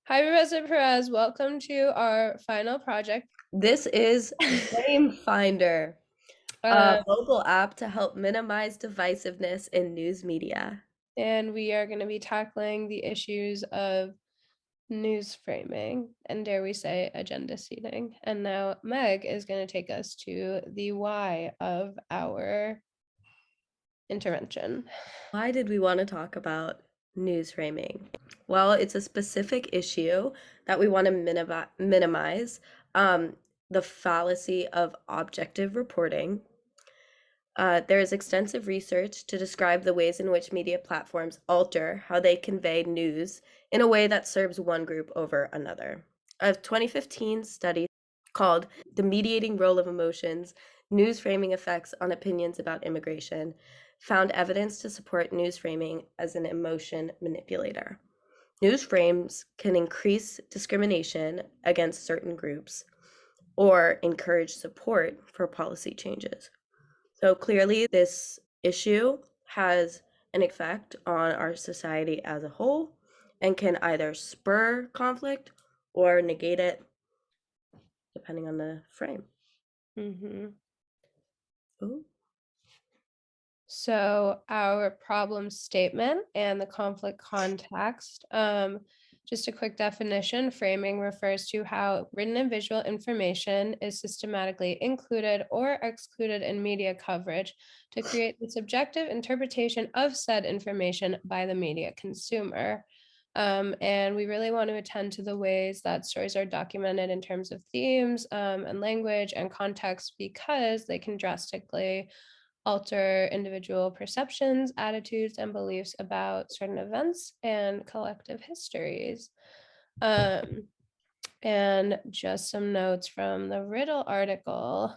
Hi, Professor Perez. Welcome to our final project. This is FrameFinder, a Uh, mobile app to help minimize divisiveness in news media. and we are going to be tackling the issues of news framing and, dare we say, agenda seating. And now Meg is going to take us to the why of our intervention. Why did we want to talk about news framing? Well, it's a specific issue that we want to minimize the fallacy of objective reporting. There is extensive research to describe the ways in which media platforms alter how they convey news in a way that serves one group over another. A 2015 study called The Mediating Role of Emotions: News Framing Effects on Opinions About Immigration found evidence to support news framing as an emotion manipulator. News frames can increase discrimination against certain groups or encourage support for policy changes. So clearly, this issue has an effect on our society as a whole and can either spur conflict or negate it, depending on the frame. Mm-hmm. Ooh. So our problem statement and the conflict context. Just a quick definition, framing refers to how written and visual information is systematically included or excluded in media coverage to create the subjective interpretation of said information by the media consumer. And we really want to attend to the ways that stories are documented in terms of themes and language and context because they can drastically alter individual perceptions, attitudes, and beliefs about certain events and collective histories. Um, and just some notes from the Riddle article.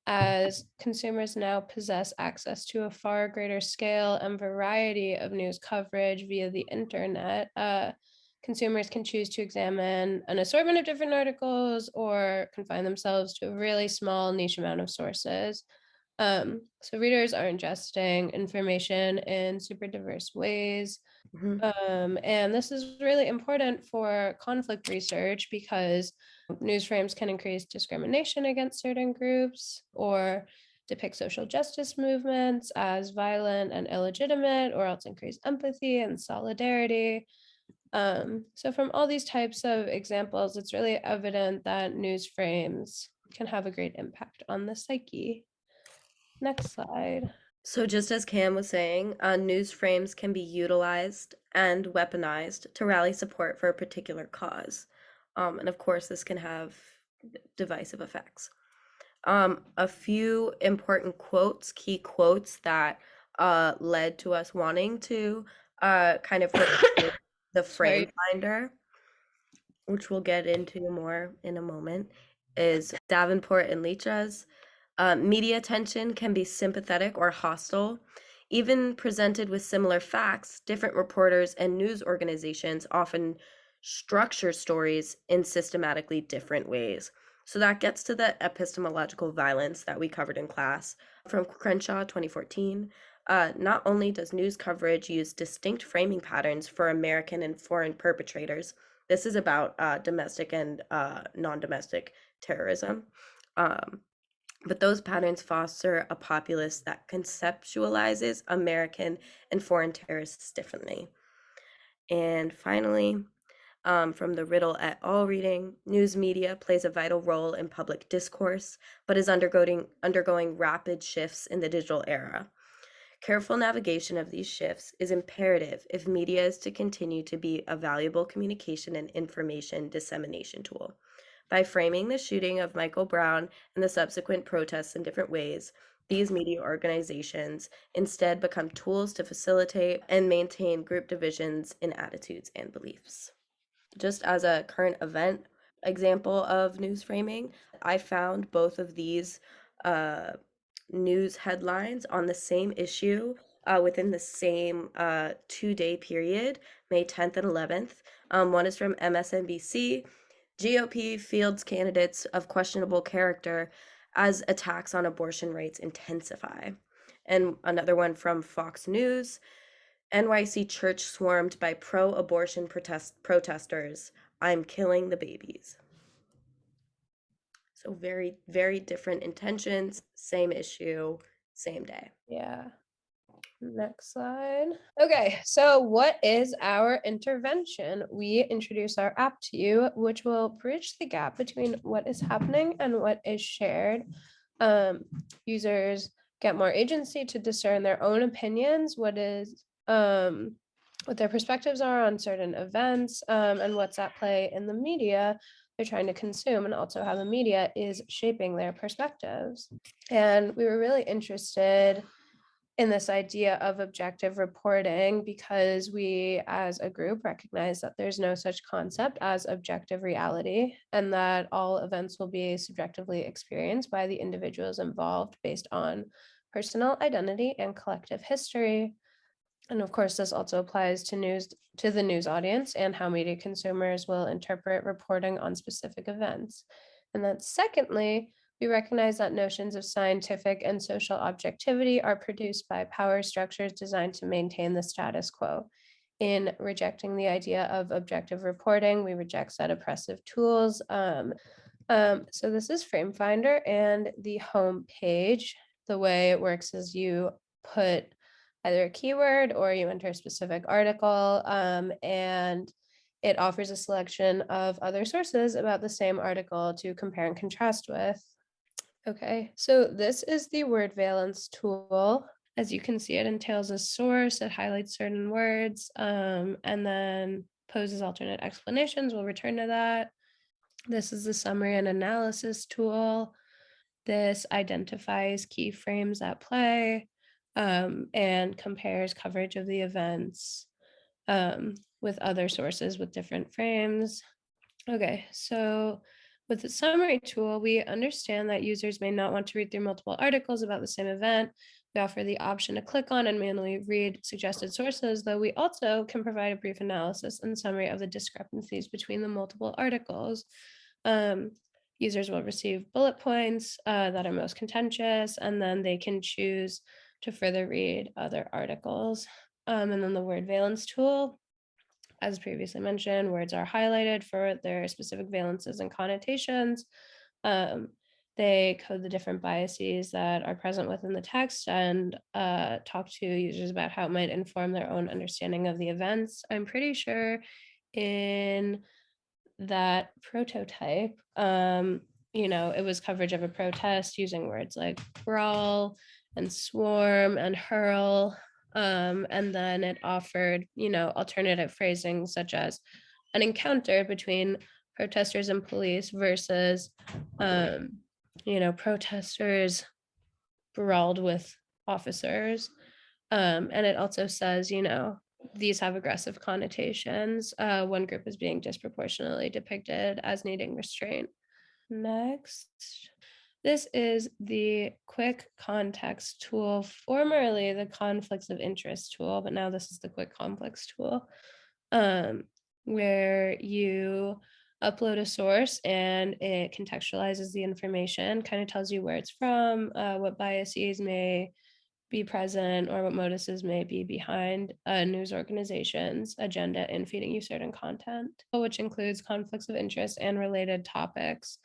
As consumers now possess access to a far greater scale and variety of news coverage via the internet, consumers can choose to examine an assortment of different articles or confine themselves to a really small niche amount of sources. So readers are ingesting information in super diverse ways. Mhm. And this is really important for conflict research because news frames can increase discrimination against certain groups or depict social justice movements as violent and illegitimate, or else increase empathy and solidarity. So from all these types of examples, it's really evident that news frames can have a great impact on the psyche. Next slide. So, just as Cam was saying, news frames can be utilized and weaponized to rally support for a particular cause. And of course, this can have divisive effects. A few important quotes, key quotes that led to us wanting to kind of provide the frame Sorry. finder, which we'll get into more in a moment, is Davenport and Leach's. Media attention can be sympathetic or hostile. Even presented with similar facts, different reporters and news organizations often structure stories in systematically different ways. So that gets to the epistemological violence that we covered in class from Crenshaw 2014. Not only does news coverage use distinct framing patterns for American and foreign perpetrators, this is about domestic and non-domestic terrorism. Um, but those patterns foster a populace that conceptualizes American and foreign terrorists differently. And finally, from the Riddle et al. Reading, news media plays a vital role in public discourse, but is undergoing rapid shifts in the digital era. Careful navigation of these shifts is imperative if media is to continue to be a valuable communication and information dissemination tool. By framing the shooting of Michael Brown and the subsequent protests in different ways, these media organizations instead become tools to facilitate and maintain group divisions in attitudes and beliefs. Just as a current event example of news framing, I found both of these uh, news headlines on the same issue within the same 2 day period, May 10th and 11th. One is from MSNBC. GOP fields candidates of questionable character as attacks on abortion rights intensify. And another one from Fox News. NYC church swarmed by pro-abortion protesters. I'm killing the babies. So very, very different intentions, same issue, same day. Yeah. Next slide. Okay, so what is our intervention? We introduce our app to you, which will bridge the gap between what is happening and what is shared. Users get more agency to discern their own opinions, what their perspectives are on certain events, and what's at play in the media they're trying to consume, and also how the media is shaping their perspectives. And we were really interested in this idea of objective reporting because we as a group recognize that there's no such concept as objective reality, and that all events will be subjectively experienced by the individuals involved based on personal identity and collective history. And of course, this also applies to the news audience and how media consumers will interpret reporting on specific events. And then secondly, we recognize that notions of scientific and social objectivity are produced by power structures designed to maintain the status quo. In rejecting the idea of objective reporting, we reject said oppressive tools. So this is FrameFinder, and the home page, the way it works is you put either a keyword or you enter a specific article, and it offers a selection of other sources about the same article to compare and contrast with. Okay, so this is the word valence tool. As you can see, it entails a source, it highlights certain words, and then poses alternate explanations. We'll return to that. This is the summary and analysis tool. This identifies key frames at play, and compares coverage of the events with other sources with different frames. Okay, so with the summary tool, we understand that users may not want to read through multiple articles about the same event. We offer the option to click on and manually read suggested sources, though we also can provide a brief analysis and summary of the discrepancies between the multiple articles. Users will receive bullet points that are most contentious, and then they can choose to further read other articles. And then the word valence tool, as previously mentioned, words are highlighted for their specific valences and connotations. They code the different biases that are present within the text and talk to users about how it might inform their own understanding of the events. I'm pretty sure in that prototype, it was coverage of a protest using words like brawl and swarm and hurl. And then it offered, alternative phrasing such as an encounter between protesters and police versus, protesters brawled with officers. And it also says, these have aggressive connotations. One group is being disproportionately depicted as needing restraint. Next. This is the quick context tool, formerly the conflicts of interest tool, but now this is the quick conflicts tool, where you upload a source and it contextualizes the information, kind of tells you where it's from, what biases may be present, or what motives may be behind a news organization's agenda in feeding you certain content, which includes conflicts of interest and related topics.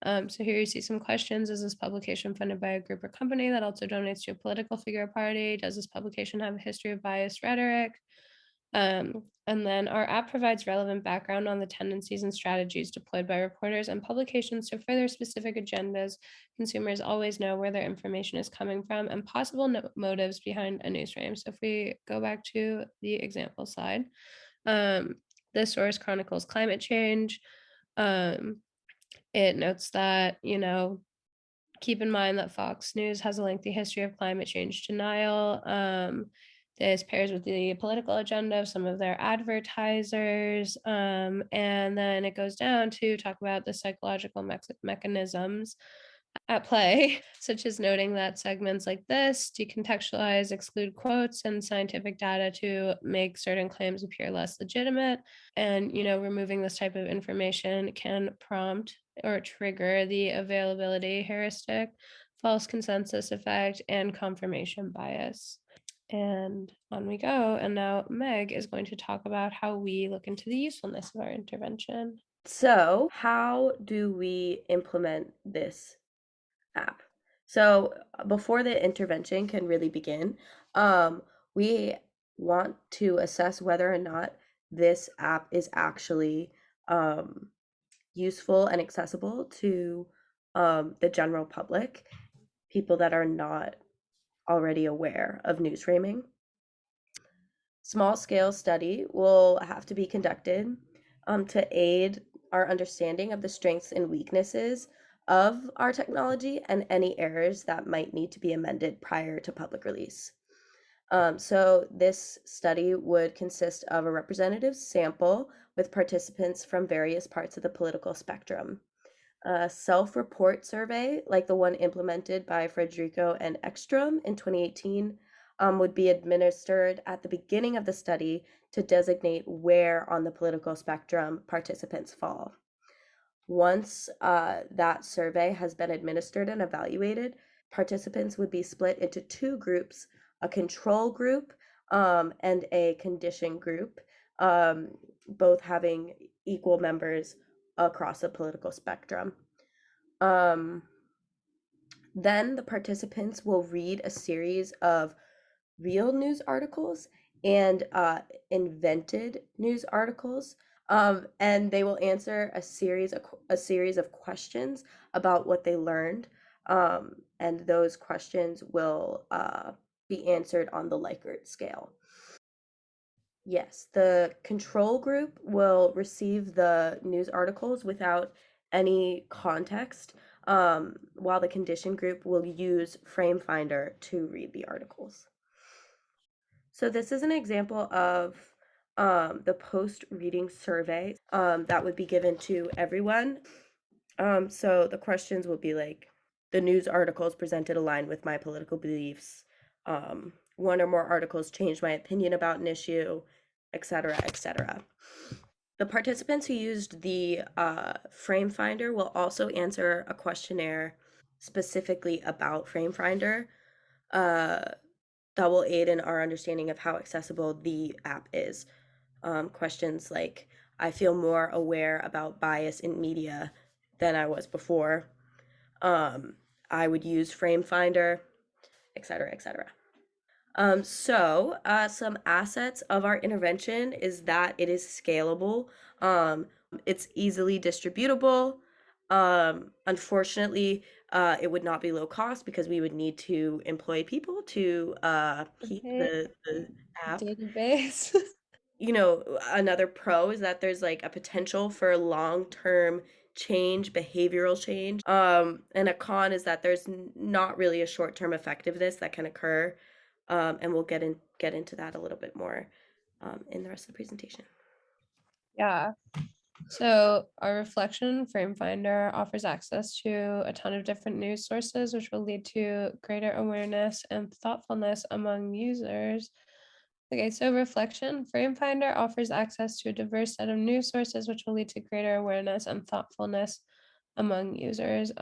So here you see some questions. Is this publication funded by a group or company that also donates to a political figure or party? Does this publication have a history of biased rhetoric? And then our app provides relevant background on the tendencies and strategies deployed by reporters and publications to further specific agendas. Consumers always know where their information is coming from and possible motives behind a news frame. So if we go back to the example slide, this source chronicles climate change. It notes that, keep in mind that Fox News has a lengthy history of climate change denial. This pairs with the political agenda of some of their advertisers. And then it goes down to talk about the psychological mechanisms at play, such as noting that segments like this decontextualize, exclude quotes and scientific data to make certain claims appear less legitimate. And, removing this type of information can prompt or trigger the availability heuristic, false consensus effect, and confirmation bias. And on we go. And now Meg is going to talk about how we look into the usefulness of our intervention. So, how do we implement this app? So, before the intervention can really begin, we want to assess whether or not this app is actually useful and accessible to the general public, people that are not already aware of news framing. Small scale study will have to be conducted to aid our understanding of the strengths and weaknesses of our technology and any errors that might need to be amended prior to public release. So this study would consist of a representative sample with participants from various parts of the political spectrum. A self-report survey, like the one implemented by Frederico and Ekstrom in 2018, would be administered at the beginning of the study to designate where on the political spectrum participants fall. Once that survey has been administered and evaluated, participants would be split into two groups, a control group and a condition group, both having equal members across the political spectrum. Um, then the participants will read a series of real news articles and invented news articles, and they will answer a series of questions about what they learned, and those questions will be answered on the Likert scale. Yes, the control group will receive the news articles without any context, while the condition group will use FrameFinder to read the articles. So this is an example of the post-reading survey that would be given to everyone. So the questions will be like, the news articles presented align with my political beliefs. One or more articles changed my opinion about an issue, etc., etc. The participants who used the FrameFinder will also answer a questionnaire specifically about FrameFinder uh, that will aid in our understanding of how accessible the app is. Questions like, I feel more aware about bias in media than I was before. I would use FrameFinder, etc., etc. Some assets of our intervention is that it is scalable. It's easily distributable. Unfortunately, it would not be low cost because we would need to employ people to keep Okay, the app. database. Another pro is that there's like a potential for long-term change, behavioral change. And a con is that there's not really a short-term effectiveness that can occur. And we'll get into that a little bit more in the rest of the presentation. Yeah. So our reflection frame finder offers access to a ton of different news sources, which will lead to greater awareness and thoughtfulness among users. Okay, so reflection frame finder offers access to a diverse set of news sources, which will lead to greater awareness and thoughtfulness among users.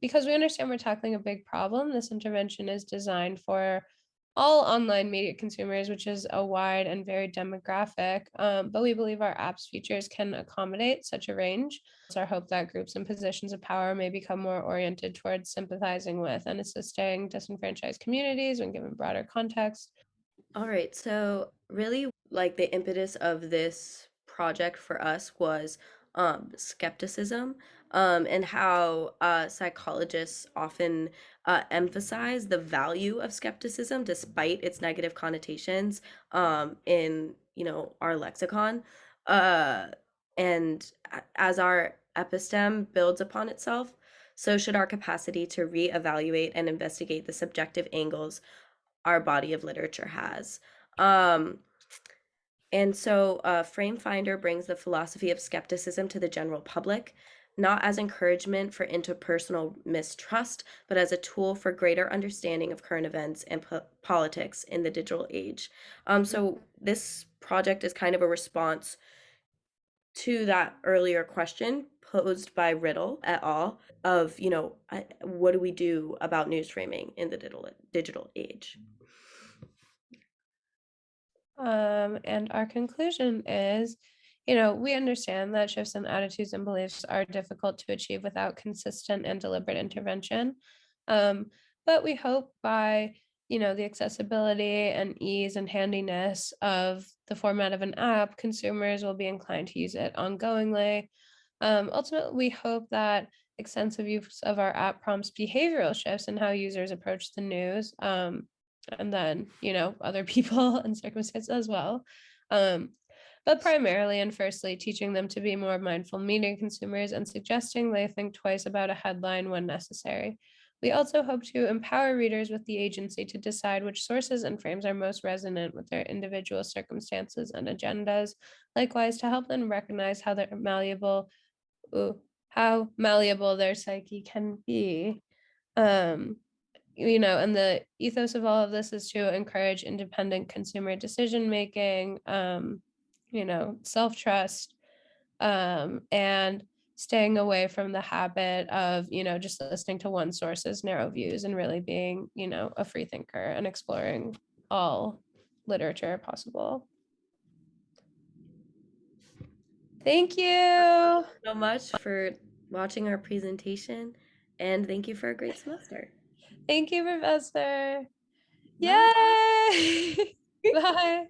Because we understand we're tackling a big problem, this intervention is designed for all online media consumers, which is a wide and varied demographic. But we believe our app's features can accommodate such a range. It's our hope that groups in positions of power may become more oriented towards sympathizing with and assisting disenfranchised communities when given broader context. All right, so really, like the impetus of this project for us was skepticism, and how psychologists often emphasize the value of skepticism despite its negative connotations in our lexicon. Uh, and as our episteme builds upon itself, so should our capacity to reevaluate and investigate the subjective angles our body of literature has. And so FrameFinder brings the philosophy of skepticism to the general public, not as encouragement for interpersonal mistrust, but as a tool for greater understanding of current events and politics in the digital age. So this project is kind of a response to that earlier question posed by Riddle et al. Of, what do we do about news framing in the digital age? And our conclusion is, we understand that shifts in attitudes and beliefs are difficult to achieve without consistent and deliberate intervention. Um, but we hope by, the accessibility and ease and handiness of the format of an app, consumers will be inclined to use it ongoingly. Ultimately, we hope that extensive use of our app prompts behavioral shifts in how users approach the news. And then, other people and circumstances as well. Um, but primarily and firstly, teaching them to be more mindful media consumers and suggesting they think twice about a headline when necessary. We also hope to empower readers with the agency to decide which sources and frames are most resonant with their individual circumstances and agendas. Likewise, to help them recognize how malleable their psyche can be. Um, and the ethos of all of this is to encourage independent consumer decision making, self-trust, and staying away from the habit of, just listening to one source's narrow views and really being, a free thinker and exploring all literature possible. Thank you. So much for watching our presentation, and thank you for a great semester. Thank you, Professor. Bye. Yay! Bye.